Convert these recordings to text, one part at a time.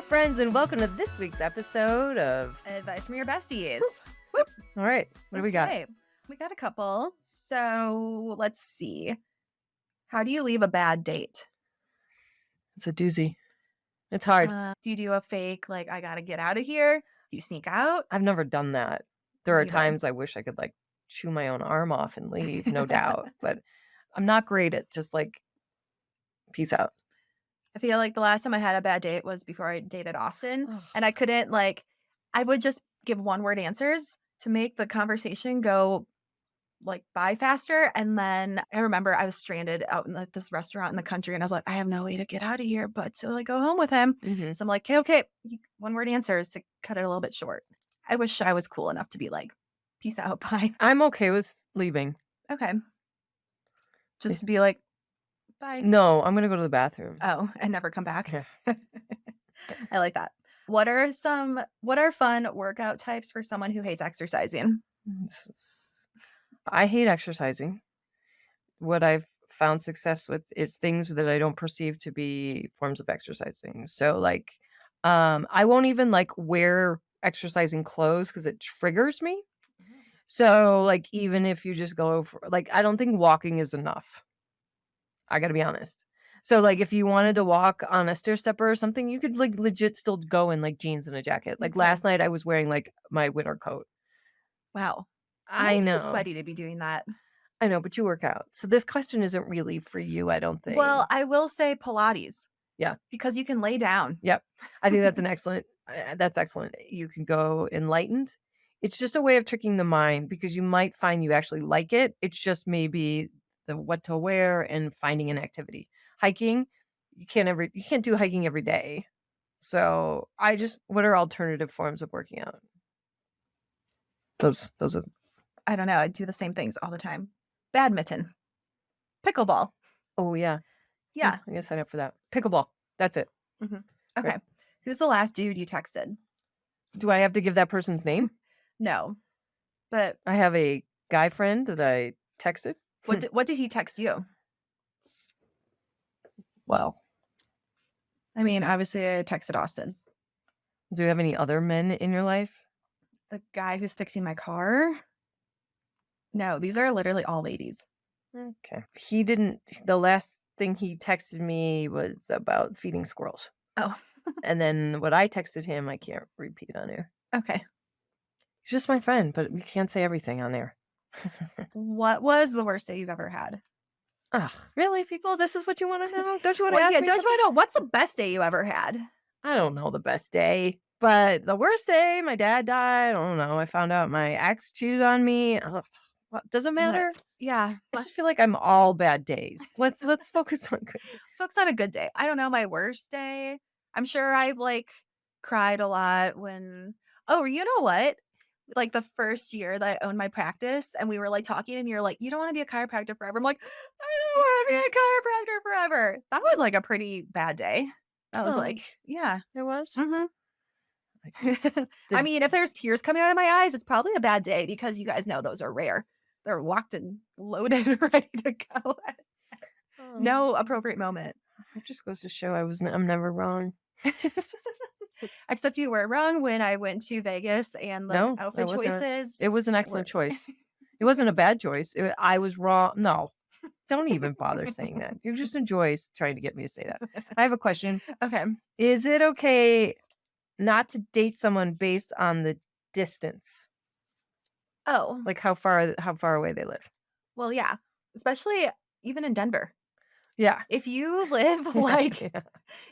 friends, and welcome to this week's episode of Advice from your besties. Whoop. All right, what do we got? We got a couple. So let's see. How do you leave a bad date? It's a doozy. It's hard. Do you do a fake, like, I gotta get out of here? Do you sneak out? I've never done that. There are Neither. times I wish I could like chew my own arm off and leave, no doubt. But I'm not great at just like, peace out. I feel like the last time I had a bad date was before I dated Austin. Ugh. And I couldn't, like, I would just give one-word answers to make the conversation go, like, by faster. And then I remember I was stranded out in like this restaurant in the country, and I was like, I have no way to get out of here but to like go home with him. Mm-hmm. So I'm like, okay, one-word answers to cut it a little bit short. I wish I was cool enough to be like, peace out, bye. I'm okay with leaving. Okay. Just to be like, bye. No, I'm going to go to the bathroom. Oh, and never come back. Yeah. I like that. What are fun workout types for someone who hates exercising? I hate exercising. What I've found success with is things that I don't perceive to be forms of exercising. So like, I won't even like wear exercising clothes because it triggers me. So like, even if you just go for like, I don't think walking is enough. I gotta be honest. So like, if you wanted to walk on a stair stepper or something, you could like legit still go in like jeans and a jacket. Like last night I was wearing like my winter coat. Wow. I know. I'm too sweaty to be doing that. I know, but you work out. So this question isn't really for you, I don't think. Well, I will say Pilates. Yeah. Because you can lay down. Yep. I think that's that's excellent. You can go enlightened. It's just a way of tricking the mind because you might find you actually like it. It's just maybe the what to wear and finding an activity. Hiking, you can't do hiking every day. So what are alternative forms of working out? Those are. I don't know. I do the same things all the time. Badminton. Pickleball. Oh yeah. Yeah. I'm gonna sign up for that. Pickleball. That's it. Mm-hmm. Okay. Great. Who's the last dude you texted? Do I have to give that person's name? No. But I have a guy friend that I texted. What did he text you? Well, I mean, obviously I texted Austin. Do you have any other men in your life? The guy who's fixing my car? No, these are literally all ladies. Okay. The last thing he texted me was about feeding squirrels. Oh. And then what I texted him, I can't repeat on air. Okay. He's just my friend, but we can't say everything on air. What was the worst day you've ever had? Ugh, really, people? This is what you want to know? Don't you want to ask me? Don't you want to know what's the best day you ever had? I don't know the best day, but the worst day, my dad died. I don't know. I found out my ex cheated on me. Ugh, does it matter? Yeah. I just feel like I'm all bad days. Let's focus on good. Let's focus on a good day. I don't know my worst day. I'm sure I like cried a lot when. Oh, you know what? Like the first year that I owned my practice and we were like talking and you're like, you don't want to be a chiropractor forever. I'm like, I don't want to be a chiropractor forever. That was like a pretty bad day. I was like, yeah, it was. Mm-hmm. I mean, if there's tears coming out of my eyes, it's probably a bad day because you guys know those are rare. They're locked and loaded, ready to go. No appropriate moment. It just goes to show I'm never wrong. Except you were wrong when I went to Vegas and the outfit choices. It was an excellent choice. It wasn't a bad choice. I was wrong. No, don't even bother saying that. You just enjoy trying to get me to say that. I have a question. Okay. Is it okay not to date someone based on the distance? Oh. Like how far away they live? Well, yeah. Especially even in Denver. Yeah. If you live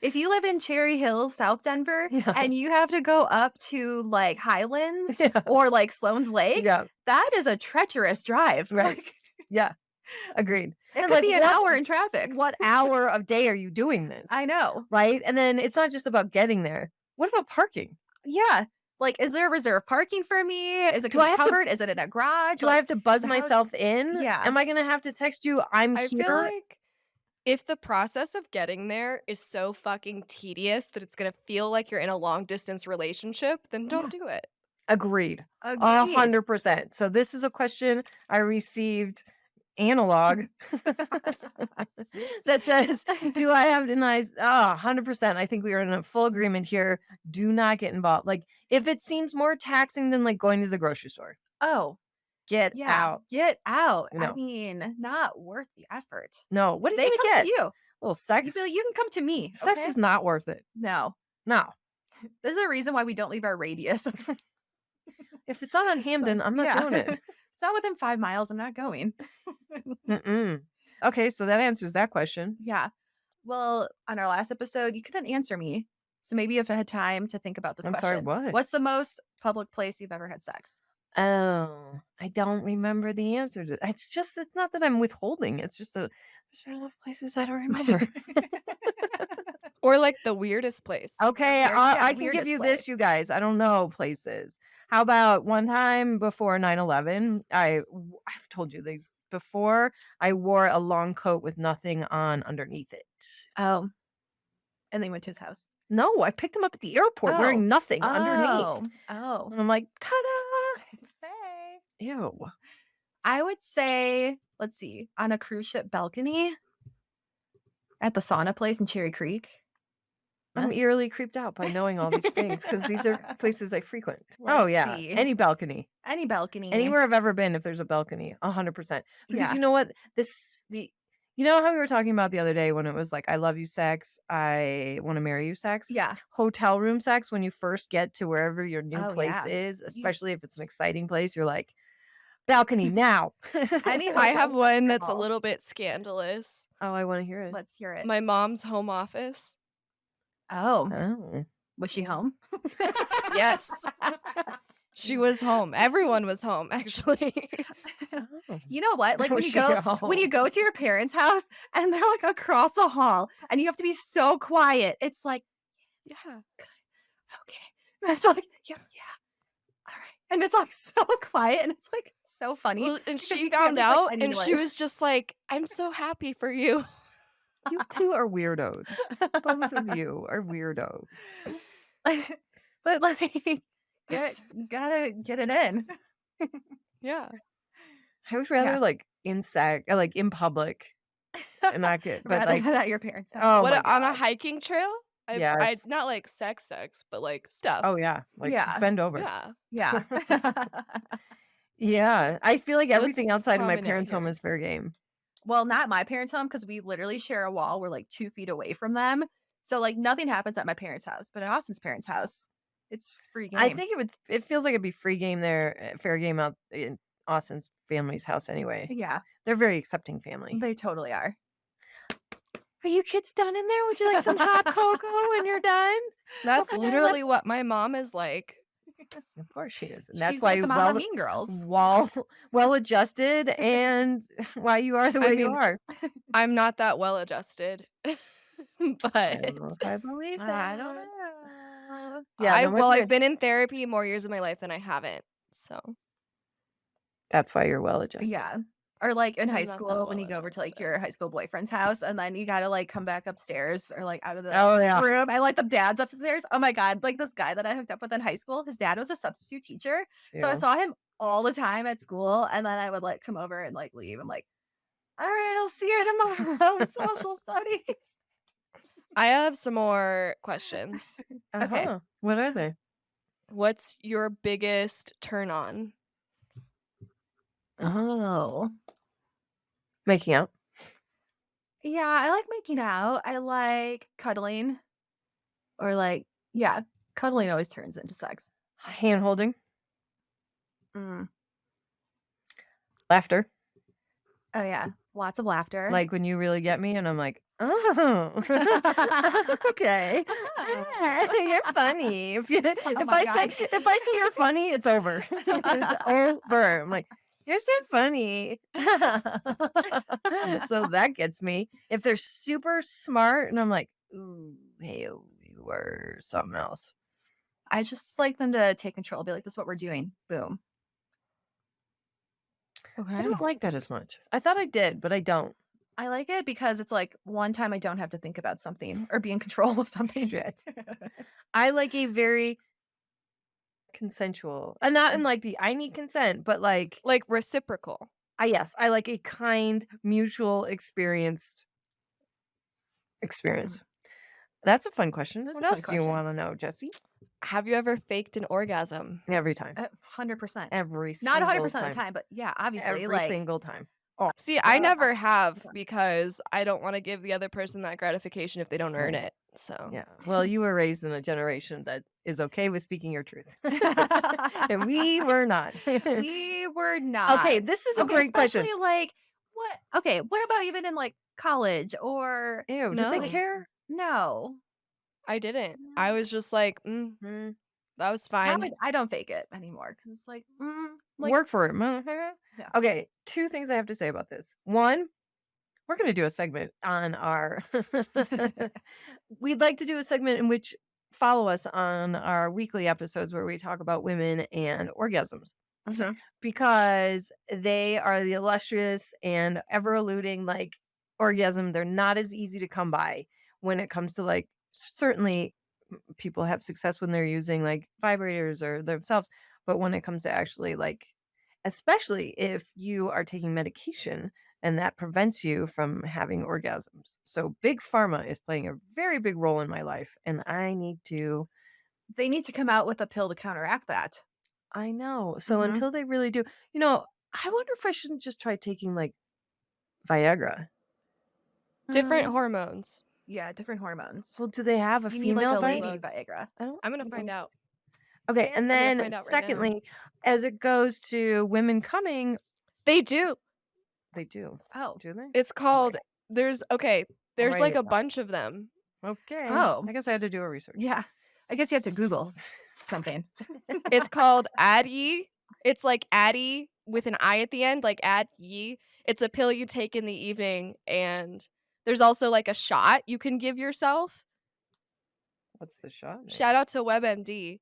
if you live in Cherry Hills, South Denver, and you have to go up to like Highlands or like Sloan's Lake, that is a treacherous drive. Right. Yeah. Agreed. It could be an hour in traffic. What hour of day are you doing this? I know. Right? And then it's not just about getting there. What about parking? Yeah. Like, is there reserved parking for me? Is it covered? Is it in a garage? Do I have to buzz myself in? Yeah. Am I going to have to text you, I'm here? I feel like if the process of getting there is so fucking tedious that it's going to feel like you're in a long distance relationship, then don't do it. Agreed. 100%. So this is a question I received analog that says, do I have denies? 100%. I think we are in a full agreement here. Do not get involved. Like, if it seems more taxing than like going to the grocery store, Oh, get yeah. out. Get out. I No. mean, not worth the effort. No. What are They you come gonna to get? you. A little You sex. feel you can come to me. Sex Okay? is not worth it. No. No. There's a reason why we don't leave our radius. If it's not on Hamden, I'm not doing it. It's not within 5 miles. I'm not going. Mm-mm. Okay, so that answers that question. Yeah. Well, on our last episode, you couldn't answer me. So maybe if I had time to think about this I'm question. sorry, what? What's the most public place you've ever had sex? Oh, I don't remember the answer to it's just it's not that I'm withholding. It's just that there's been enough places I don't remember. Or like the weirdest place. Okay, Weird- I can give weirdest you place. this, you guys. I don't know places. How about one time before 9/11? I've told you these before. I wore a long coat with nothing on underneath it. Oh. And they went to his house. No, I picked him up at the airport wearing nothing underneath. Oh. And I'm like, ta-da! Hey. Ew. I would say, let's see, on a cruise ship balcony at the sauna place in Cherry Creek. I'm eerily creeped out by knowing all these things because these are places I frequent. Oh Let's yeah, see. any balcony, Any balcony. anywhere I've ever been. If there's a balcony, 100%. Because Yeah. you know what, you know how we were talking about the other day when it was like, I love you sex, I want to marry you sex. Yeah. Hotel room sex when you first get to wherever your new Oh, place yeah. is, especially if it's an exciting place. You're like, balcony now. I have one that's a Girl. little bit scandalous. Oh, I want to hear it. Let's hear it. My mom's home office. Oh. Oh. Was she home? Yes. She was home. Everyone was home, actually. Oh. You know what? Like when Was you she go home? to your parents' house and they're like across the hall and you have to be so quiet. It's like, Yeah. okay. And it's like, yeah. All right. And it's like so quiet and it's like so funny. Well, and because she you can't found make, like, out any and she noise. was just like, I'm so happy for you. You two are weirdos. Both of you are weirdos. But like, you gotta get it in. Yeah. I would rather Yeah. like like in public and not get, but Rather like, than at your parents' house. oh What my on a God. hiking trail? I Yes. not like sex, but like stuff. Oh yeah, like Yeah. just bend over. Yeah. Yeah. Yeah, I feel like That's everything outside of my common out parents' home here. is fair game. Well, not my parents' home because we literally share a wall. We're like 2 feet away from them. So like nothing happens at my parents' house, but at Austin's parents' house, it's free game. I think it feels like it'd be free game there, fair game out in Austin's family's house anyway. Yeah, They're a very accepting family. they totally are. Are you kids done in there? Would you like some hot cocoa when you're done? That's Okay. literally what my mom is like. Of course she is. And that's She's why like the mom of Mean Girls. well adjusted and why you are the way you mean, are. I'm not that well adjusted. I But don't know if I believe that. I don't know. Yeah, no, my I've parents- been in therapy more years of my life than I haven't. So that's why you're well adjusted. Yeah. Or like in I'm high not that school when you go over to like well-adjusted. your high school boyfriend's house and then you gotta like come back upstairs or like out of the Oh yeah. room and like the dad's upstairs. Oh my God. Like this guy that I hooked up with in high school, his dad was a substitute teacher. So I Yeah. saw him all the time at school and then I would like come over and like leave. I'm like, all right, I'll see you tomorrow in social studies. I have some more questions. Okay. Uh-huh. What are they? What's your biggest turn on? Oh. Making out. Yeah, I like making out. I like cuddling. Or like, yeah, cuddling always turns into sex. Hand holding. Mm. Laughter. Oh yeah. Lots of laughter. Like when you really get me and I'm like, oh, okay. You're funny. If my I say you're funny, it's over. It's over. I'm like, you're so funny. So that gets me. If they're super smart and I'm like, ooh, hey, you were something else. I just like them to take control. Be like, this is what we're doing. Boom. Okay. I don't like that as much. I thought I did, but I don't. I like it because it's like one time I don't have to think about something or be in control of something. Shit. I like a very consensual, and not in like the I need consent, but like Reciprocal. Yes, I like a kind, mutual experience. That's a fun question. That's What a fun else do you question. want to know, Jesse? Have you ever faked an orgasm? Every time. 100%. Every Not single 100% of the time. time, but yeah, obviously, Every like, single time. Oh, See, I uh, never have because I don't want to give the other person that gratification if they don't earn it. So yeah. Well, you were raised in a generation that is okay with speaking your truth. And we were not. we were not. Okay, this is a Okay, great question. especially like what about even in like college or Ew, did they No. care? no. I didn't. I was just like, that was fine. I don't fake it anymore because it's like, like Work for it, motherfucker. yeah. Okay, 2 things I have to say about this. 1, we're gonna do a segment on our we'd like to do a segment in which follow us on our weekly episodes where we talk about women and orgasms. Mhm. Because they are the illustrious and ever eluding like orgasm. They're not as easy to come by when it comes to like certainly people have success when they're using like vibrators or themselves, but when it comes to actually like especially if you are taking medication and that prevents you from having orgasms. So big pharma is playing a very big role in my life and They need to come out with a pill to counteract that. I know. So Mhm. until they really do, I wonder if I shouldn't just try taking like Viagra. Different Mm, hormones. yeah, different hormones. Well, do they have a You need like female a Viagra? lady Viagra? Viagra. I don't I'm gonna find know. out. Okay, and I'm gonna then find out right now. secondly, as it goes to women coming, They do. they do. Oh. Do they? It's called there's I'll there's write like it a down. bunch of them. Okay. Oh. I guess I had to do a research. Yeah. I guess you have to Google something. It's called Addy. It's like Addy with an I at the end, like Adyi. It's a pill you take in the evening, and there's also like a shot you can give yourself. What's the shot name? Shout out to WebMD.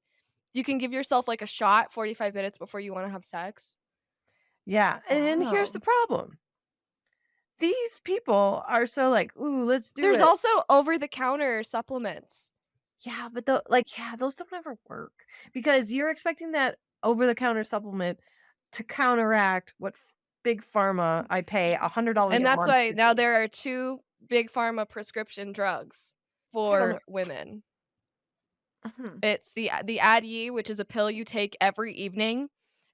You can give yourself like a shot 45 minutes before you want to have sex. Yeah, and then here's the Oh. problem. These people are so like, ooh, let's do There's it. also over the counter supplements. Yeah, but those don't ever work because you're expecting that over the counter supplement to counteract what big pharma I pay $100 And a that's month why to now take. there are 2 big pharma prescription drugs I don't know. for women. Mhm. It's the Addy, which is a pill you take every evening,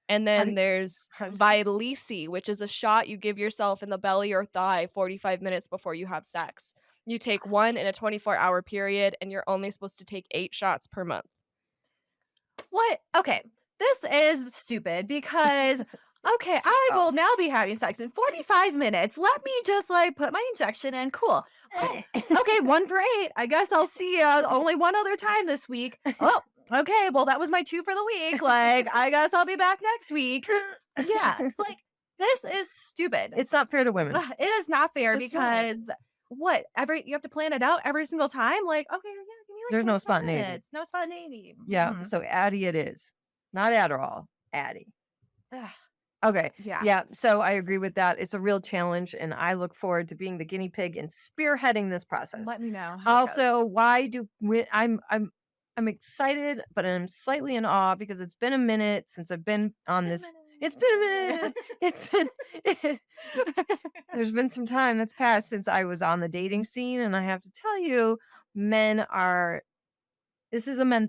and How then do there's how does Vyleesi, which is a shot you give yourself in the belly or thigh 45 minutes before you have sex. You take one in a 24-hour period, and you're only supposed to take 8 shots per month. What? Okay. This is stupid because okay, I will now be having sex in 45 minutes. Let me just like put my injection in. Cool. Oh, okay, 1 for 8. I guess I'll see you only one other time this week. Oh, okay. Well, that was my 2 for the week. Like, I guess I'll be back next week. Yeah. Like, this is stupid. It's not fair to women. It is not fair It's not. because what? You have to plan it out every single time? Like, okay, yeah, give me like There's no 45 spontaneity. minutes. No spontaneity. Yeah, Mhm. so Addy it is. Not Adderall, Addy. Ugh, Okay. yeah. Yeah, so I agree with that. It's a real challenge and I look forward to being the guinea pig and spearheading this process. Let me know how it goes. Also, why do I'm excited, but I'm slightly in awe because it's been a minute since I've been on this. It's been a minute. There's been some time that's passed since I was on the dating scene, and I have to tell you, this is a man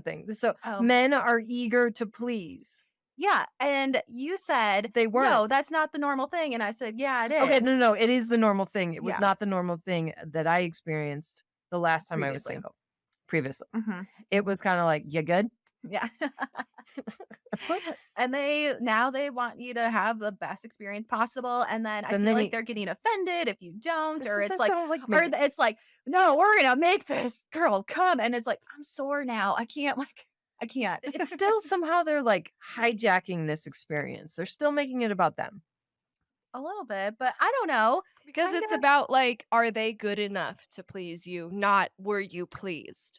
thing. So Oh. men are eager to please. Yeah, and you said, They "No, weren't. that's not the normal thing," and I said, "Yeah, it is." Okay, no, it is the normal thing. It was Yeah. not the normal thing that I experienced the last time I was Previously. single. Previously. Mhm. It was kind of like, you good? Yeah. And they want you to have the best experience possible, and then I Then feel they like need- they're getting offended if you don't, or This it's is- like, don't like or me. it's like, "No, we're gonna make this girl come," and it's like, "I'm sore now. I can't." I can't. It's still somehow they're like hijacking this experience. They're still making it about them. A little bit, but I don't know. Because it's Kinda. about like, are they good enough to please you? Not were you pleased?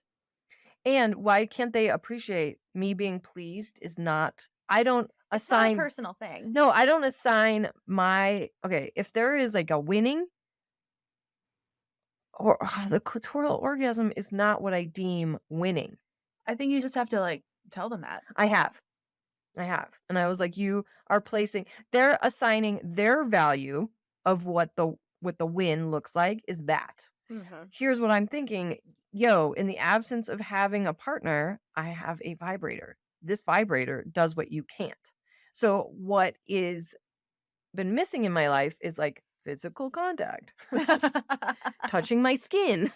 And why can't they appreciate me being pleased is not, I don't It's not a assign, personal thing. no, I don't assign okay, if there is like a winning or the clitoral orgasm is not what I deem winning. I think you just have to like tell them that. I have. I have. And I was like, they're assigning their value of what the win looks like is that. Mhm. Here's what I'm thinking. Yo, in the absence of having a partner, I have a vibrator. This vibrator does what you can't. So what is been missing in my life is like physical contact, touching my skin,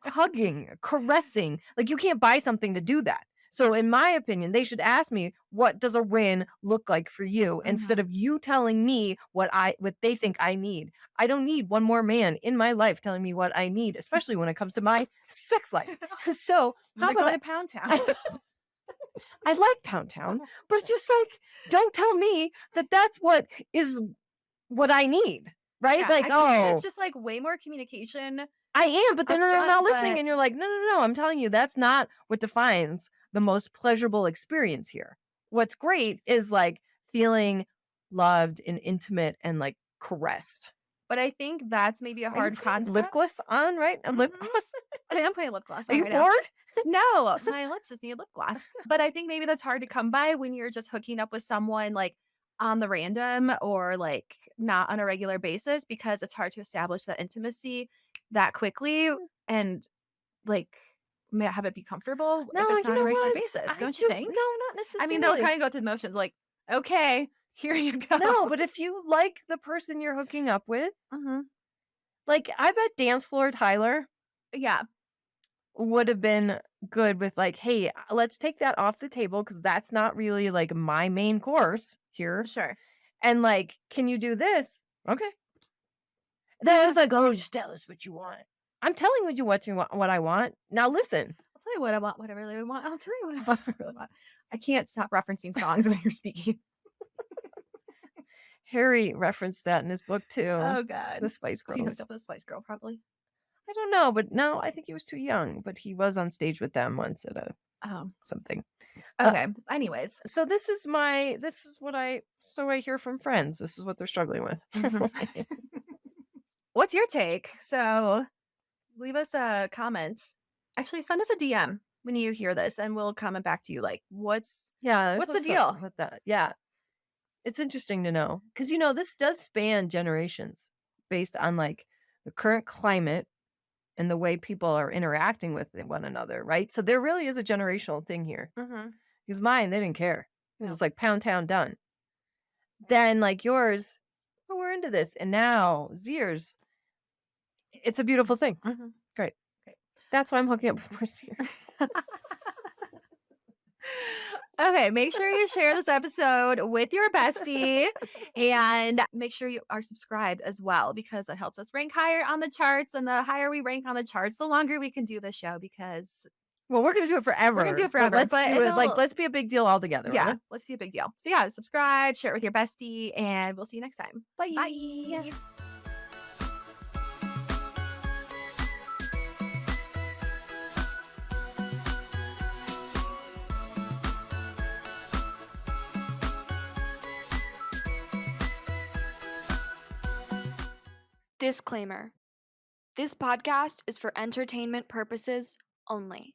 hugging, caressing. Like you can't buy something to do that. So in my opinion, they should ask me, what does a win look like for you, instead of you telling me what they think I need. I don't need one more man in my life telling me what I need, especially when it comes to my sex life. So how They're about going to Pound Town. I like Pound Town, but it's just like, don't tell me that that's what I need, right? Yeah, like, I think oh, it's just like way more communication. I am, but then they're upfront, not listening, but- and you're like, no, no, no, I'm telling you, that's not what defines the most pleasurable experience here. What's great is like feeling loved and intimate and like caressed. But I think that's maybe a Are you hard putting concept. lip gloss on, right? A lip Mhm. gloss? I am putting lip gloss Are on you right now. bored? No, my lips just need lip gloss. But I think maybe that's hard to come by when you're just hooking up with someone like on the random or like not on a regular basis, because it's hard to establish that intimacy that quickly and like have it be comfortable No, if it's you not on know a regular what? basis, I don't you do think? No, not necessarily. I mean, they'll kind of go through the motions like, okay, here you go. No, but if you like the person you're hooking up with, Mhm. like I bet Dance Floor Tyler Yeah, would have been good with like, hey, let's take that off the table because that's not really like my main course here. sure. And like, can you do this? Okay. Then I was like, oh, just tell us what you want. I'm telling you what I want. Now listen. I'll tell you what I want, what I really want. I'll tell you what I really want. I can't stop referencing songs when you're speaking. Harry referenced that in his book too. Oh God, The Spice he Girls. hooked up with a Spice Girl, probably. I don't know, but no, I think he was too young. But he was on stage with them once at a Oh, something. okay. Anyways, So so I hear from friends. This is what they're struggling with. what's your take? So leave us a comment. Actually, send us a DM when you hear this, and we'll comment back to you. Like, what's the What's deal? up with that? Yeah. It's interesting to know because this does span generations based on like the current climate and the way people are interacting with one another, right? So there really is a generational thing here. Mm-hmm. Because mine, they didn't care. It No. was like Pound Town done. Then like yours, oh, we're into this, and now Ziers, it's a beautiful thing. Mm-hmm. Great. That's why I'm hooking up with more Ziers. Okay, make sure you share this episode with your bestie and make sure you are subscribed as well, because it helps us rank higher on the charts. And the higher we rank on the charts, the longer we can do this show, because Well, we're gonna do it forever. we're going to do it forever. Let's but do it. Like, it'll- let's be a big deal all together. yeah, right? let's be a big deal. So yeah, subscribe, share it with your bestie, and we'll see you next time. Bye. Bye. Disclaimer. This podcast is for entertainment purposes only.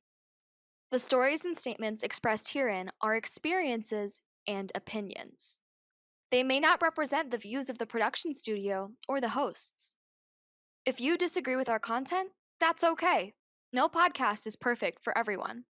The stories and statements expressed herein are experiences and opinions. They may not represent the views of the production studio or the hosts. If you disagree with our content, that's okay. No podcast is perfect for everyone.